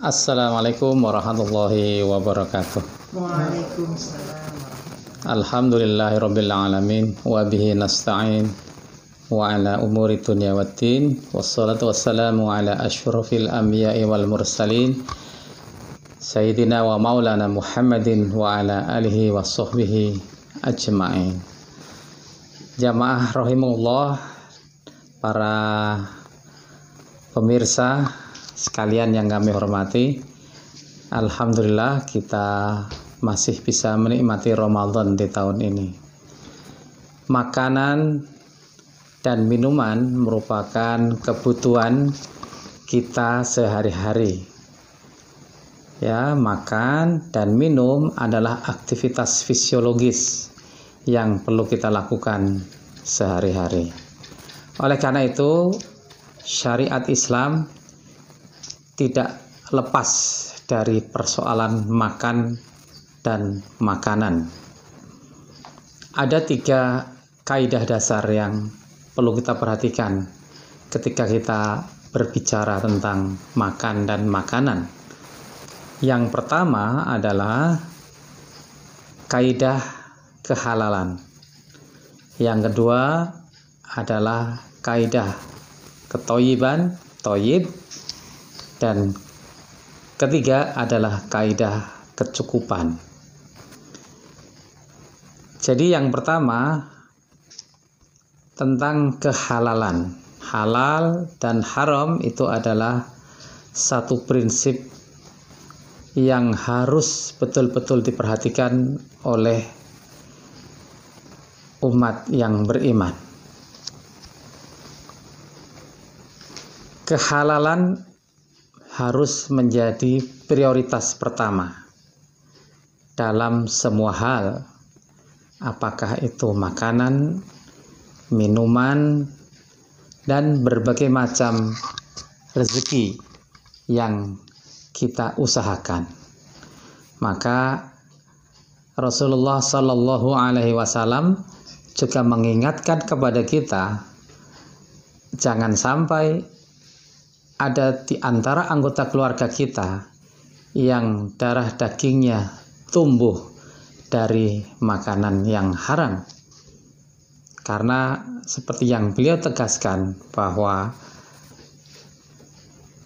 Assalamualaikum warahmatullahi wabarakatuh. Waalaikumsalam. Alhamdulillahirabbil alamin wa bihi nasta'in wa ala umuri dunya waddin wassalatu wassalamu ala asyrafil anbiya'i wal mursalin sayyidina wa maulana Muhammadin wa ala alihi wa sahbihi ajma'in. Jamaah rahimahullah, para pemirsa sekalian yang kami hormati, alhamdulillah kita masih bisa menikmati Ramadan di tahun ini. Makanan dan minuman merupakan kebutuhan kita sehari-hari. Ya, makan dan minum adalah aktivitas fisiologis yang perlu kita lakukan sehari-hari. Oleh karena itu, syariat Islam tidak lepas dari persoalan makan dan makanan. Ada 3 kaidah dasar yang perlu kita perhatikan ketika kita berbicara tentang makan dan makanan. Yang pertama adalah kaidah kehalalan. Yang kedua adalah kaidah ketoyiban, toyib. Dan ketiga adalah kaidah kecukupan. Jadi yang pertama tentang kehalalan. Halal dan haram itu adalah satu prinsip yang harus betul-betul diperhatikan oleh umat yang beriman. Kehalalan harus menjadi prioritas pertama dalam semua hal, apakah itu makanan, minuman, dan berbagai macam rezeki yang kita usahakan. Maka Rasulullah Shallallahu Alaihi Wasallam juga mengingatkan kepada kita, jangan sampai ada di antara anggota keluarga kita yang darah dagingnya tumbuh dari makanan yang haram. Karena seperti yang beliau tegaskan bahwa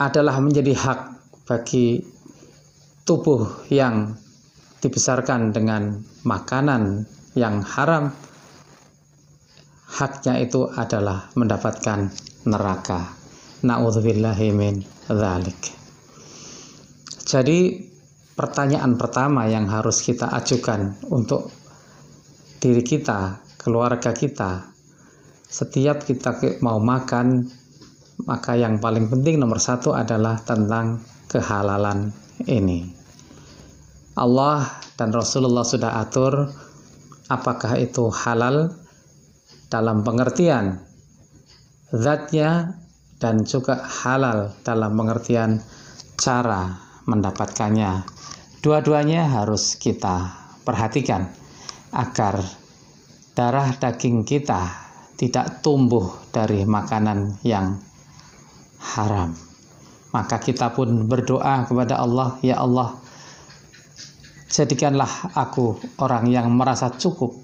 adalah menjadi hak bagi tubuh yang dibesarkan dengan makanan yang haram, haknya itu adalah mendapatkan neraka. Na'udzubillahi min dzalik. Jadi pertanyaan pertama yang harus kita ajukan untuk diri kita, keluarga kita, setiap kita mau makan, maka yang paling penting nomor 1 adalah tentang kehalalan ini. Allah dan Rasulullah sudah atur apakah itu halal dalam pengertian zatnya dan juga halal dalam pengertian cara mendapatkannya. Dua-duanya harus kita perhatikan agar darah daging kita tidak tumbuh dari makanan yang haram. Maka kita pun berdoa kepada Allah, ya Allah, jadikanlah aku orang yang merasa cukup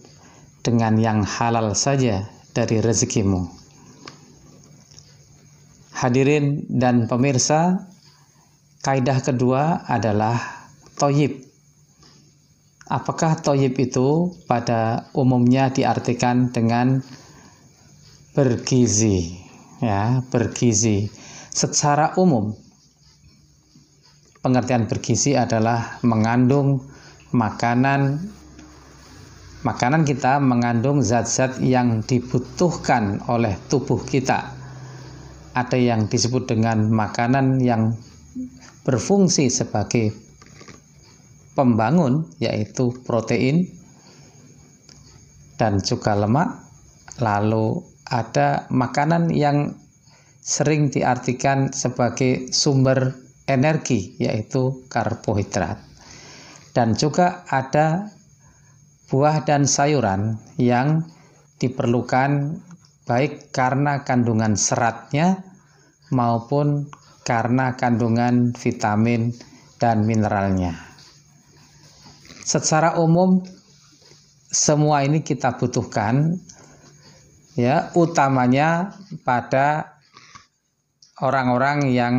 dengan yang halal saja dari rezekimu. Hadirin dan pemirsa, kaidah kedua adalah toyib. Apakah toyib itu pada umumnya diartikan dengan bergizi? Ya, bergizi. Secara umum, pengertian bergizi adalah mengandung makanan kita mengandung zat-zat yang dibutuhkan oleh tubuh kita. Ada yang disebut dengan makanan yang berfungsi sebagai pembangun, yaitu protein dan juga lemak. Lalu ada makanan yang sering diartikan sebagai sumber energi, yaitu karbohidrat. Dan juga ada buah dan sayuran yang diperlukan baik karena kandungan seratnya maupun karena kandungan vitamin dan mineralnya. Secara umum semua ini kita butuhkan, ya, utamanya pada orang-orang yang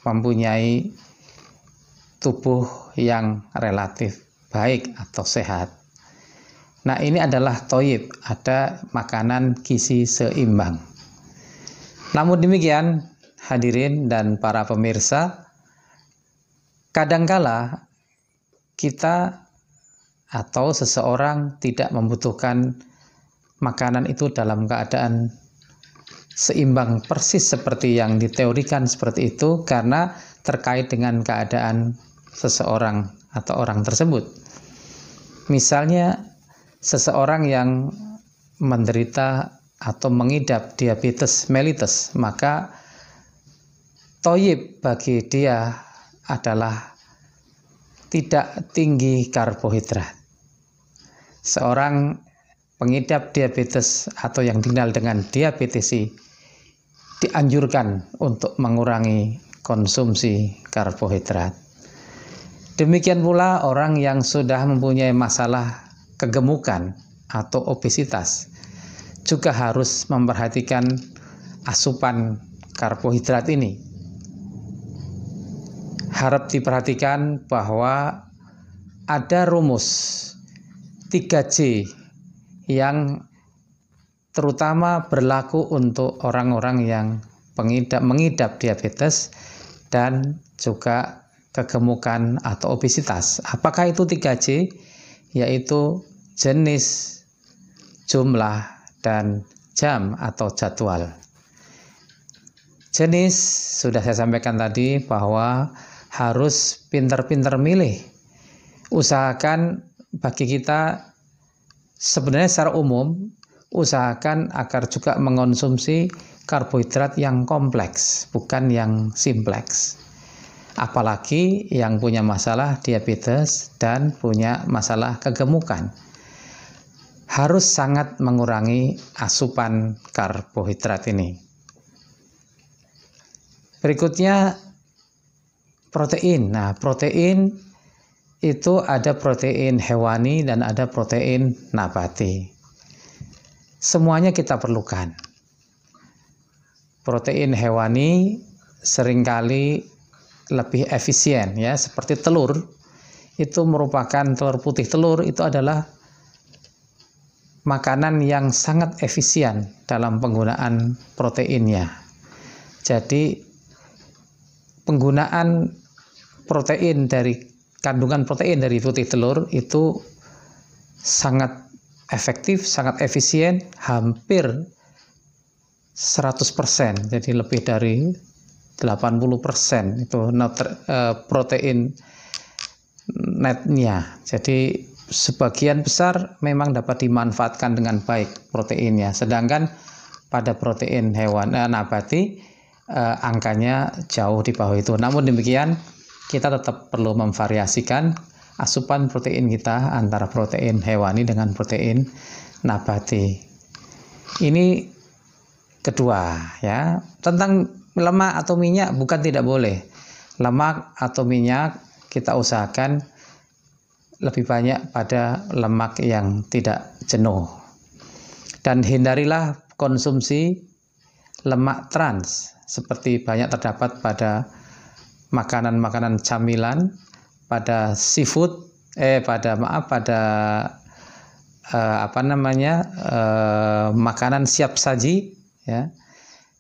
mempunyai tubuh yang relatif baik atau sehat. Nah, ini adalah thayyib, ada makanan gizi seimbang. Namun demikian, hadirin dan para pemirsa, kadangkala kita atau seseorang tidak membutuhkan makanan itu dalam keadaan seimbang persis seperti yang diteorikan seperti itu, karena terkait dengan keadaan seseorang atau orang tersebut. Misalnya seseorang yang menderita atau mengidap diabetes mellitus, maka thayyib bagi dia adalah tidak tinggi karbohidrat. Seorang pengidap diabetes atau yang dikenal dengan diabetesi dianjurkan untuk mengurangi konsumsi karbohidrat. Demikian pula orang yang sudah mempunyai masalah kegemukan atau obesitas juga harus memperhatikan asupan karbohidrat ini. Harap diperhatikan bahwa ada rumus 3J yang terutama berlaku untuk orang-orang yang mengidap diabetes dan juga kegemukan atau obesitas. Apakah itu 3J? Yaitu jenis, jumlah, dan jam atau jadwal. Jenis sudah saya sampaikan tadi bahwa harus pintar-pintar milih. Usahakan bagi kita sebenarnya secara umum, usahakan agar juga mengonsumsi karbohidrat yang kompleks, bukan yang simplex. Apalagi yang punya masalah diabetes dan punya masalah kegemukan. Harus sangat mengurangi asupan karbohidrat ini. Berikutnya protein. Nah, protein itu ada protein hewani dan ada protein nabati. Semuanya kita perlukan. Protein hewani seringkali lebih efisien, ya, seperti telur. Itu merupakan telur putih. Telur itu adalah makanan yang sangat efisien dalam penggunaan proteinnya. Jadi penggunaan protein dari kandungan protein dari putih telur itu sangat efektif, sangat efisien, hampir 100%, jadi lebih dari 80% itu protein netnya. Jadi sebagian besar memang dapat dimanfaatkan dengan baik proteinnya. Sedangkan pada protein hewan nabati angkanya jauh di bawah itu. Namun demikian kita tetap perlu memvariasikan asupan protein kita antara protein hewani dengan protein nabati. Ini kedua, ya. Tentang lemak atau minyak bukan tidak boleh. Lemak atau minyak kita usahakan lebih banyak pada lemak yang tidak jenuh. Dan hindarilah konsumsi lemak trans seperti banyak terdapat pada makanan-makanan camilan, pada seafood, makanan siap saji, ya.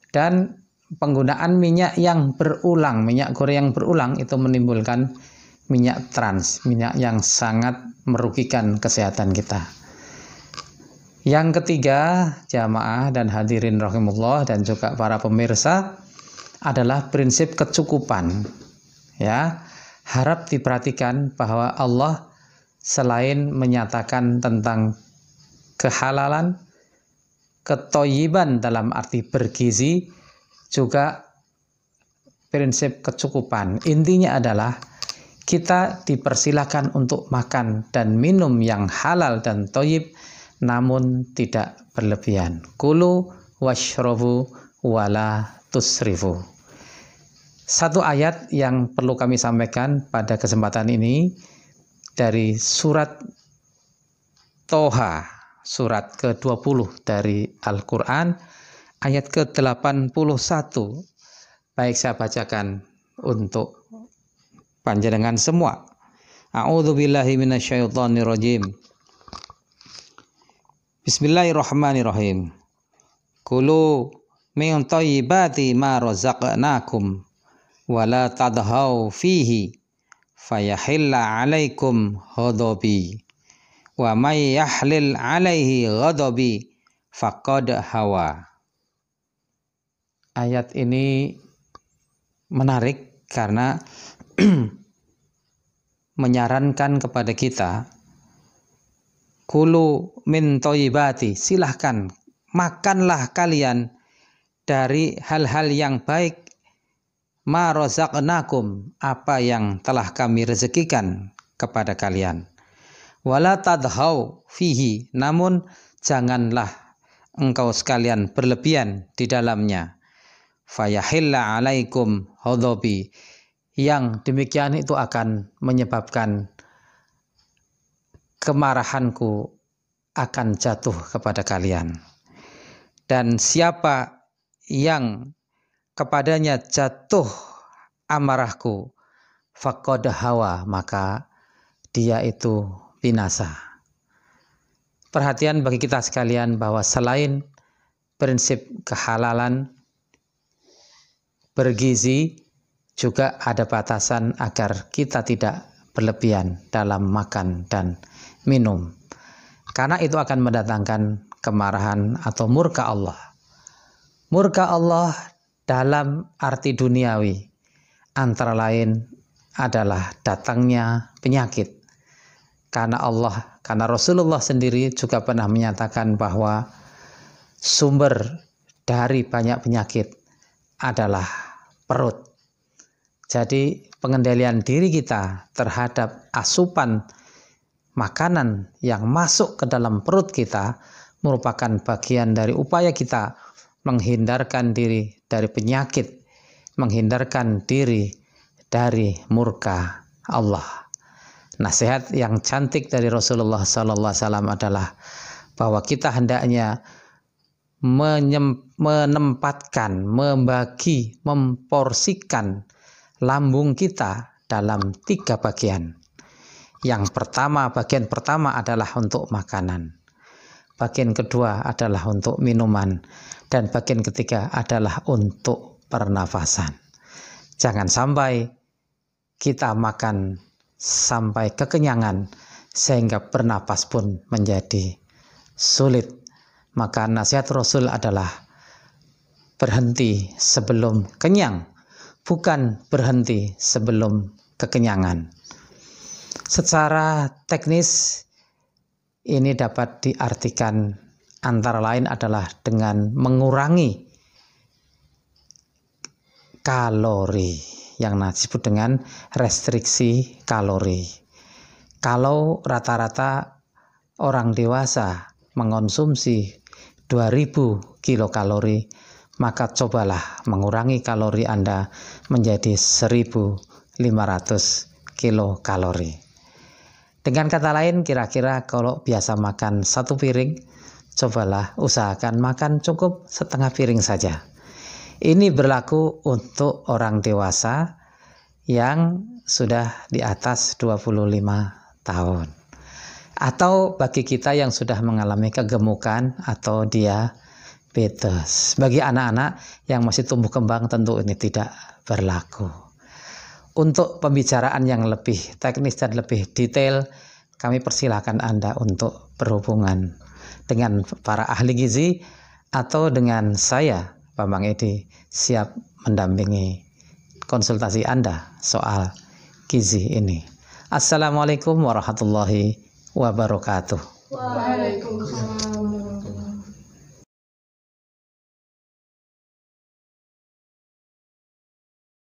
Dan penggunaan minyak yang berulang, minyak goreng yang berulang itu menimbulkan minyak trans, minyak yang sangat merugikan kesehatan kita. Yang ketiga, jamaah dan hadirin rahimullah dan juga para pemirsa, adalah prinsip kecukupan. Ya, harap diperhatikan bahwa Allah selain menyatakan tentang kehalalan, ketoyiban dalam arti bergizi, juga prinsip kecukupan. Intinya adalah kita dipersilakan untuk makan dan minum yang halal dan thayyib, namun tidak berlebihan. Kulu washrobu wala tusrifu. Satu ayat yang perlu kami sampaikan pada kesempatan ini dari surat Toha, surat ke-20 dari Al-Quran, ayat ke-81. Baik, saya bacakan untuk panjenengan semua. A'udzubillahi minasyaitonirrajim. Bismillahirrahmanirrahim. Kulu min thayyibati ma razaqnakum wa la tadhaw fihi fayahilla 'alaikum ghadabi wa may yahlil 'alaihi ghadabi faqad hawa. Ayat ini menarik karena menyarankan kepada kita, kulu min thayyibati, silahkan makanlah kalian dari hal-hal yang baik, ma razaqnakum, apa yang telah kami rezekikan kepada kalian. Wala tadhaw fihi, namun janganlah engkau sekalian berlebihan di dalamnya. Fayahilla alaikum ghadabi, yang demikian itu akan menyebabkan kemarahanku akan jatuh kepada kalian. Dan siapa yang kepadanya jatuh amarahku, faqad hawa, maka dia itu binasa. Perhatian bagi kita sekalian bahwa selain prinsip kehalalan bergizi, juga ada batasan agar kita tidak berlebihan dalam makan dan minum, karena itu akan mendatangkan kemarahan atau murka Allah. Murka Allah dalam arti duniawi antara lain adalah datangnya penyakit. Karena Rasulullah sendiri juga pernah menyatakan bahwa sumber dari banyak penyakit adalah perut. Jadi pengendalian diri kita terhadap asupan makanan yang masuk ke dalam perut kita merupakan bagian dari upaya kita menghindarkan diri dari penyakit, menghindarkan diri dari murka Allah. Nasihat yang cantik dari Rasulullah SAW adalah bahwa kita hendaknya menempatkan, membagi, memporsikan lambung kita dalam 3 bagian. Yang pertama, bagian pertama adalah untuk makanan. Bagian kedua adalah untuk minuman. Dan bagian ketiga adalah untuk pernafasan. Jangan sampai kita makan sampai kekenyangan sehingga bernapas pun menjadi sulit. Maka nasihat Rasul adalah berhenti sebelum kenyang, bukan berhenti sebelum kekenyangan. Secara teknis ini dapat diartikan antara lain adalah dengan mengurangi kalori yang disebut dengan restriksi kalori. Kalau rata-rata orang dewasa mengonsumsi 2000 kilokalori, maka cobalah mengurangi kalori Anda menjadi 1500 kilokalori. Dengan kata lain, kira-kira kalau biasa makan 1 piring, cobalah usahakan makan cukup setengah piring saja. Ini berlaku untuk orang dewasa yang sudah di atas 25 tahun. Atau bagi kita yang sudah mengalami kegemukan atau diabetes. Bagi anak-anak yang masih tumbuh kembang tentu ini tidak berlaku. Untuk pembicaraan yang lebih teknis dan lebih detail, kami persilahkan Anda untuk berhubungan dengan para ahli gizi atau dengan saya, Bambang Edi, siap mendampingi konsultasi Anda soal gizi ini. Assalamualaikum warahmatullahi wabarakatuh. Waalaikumsalam.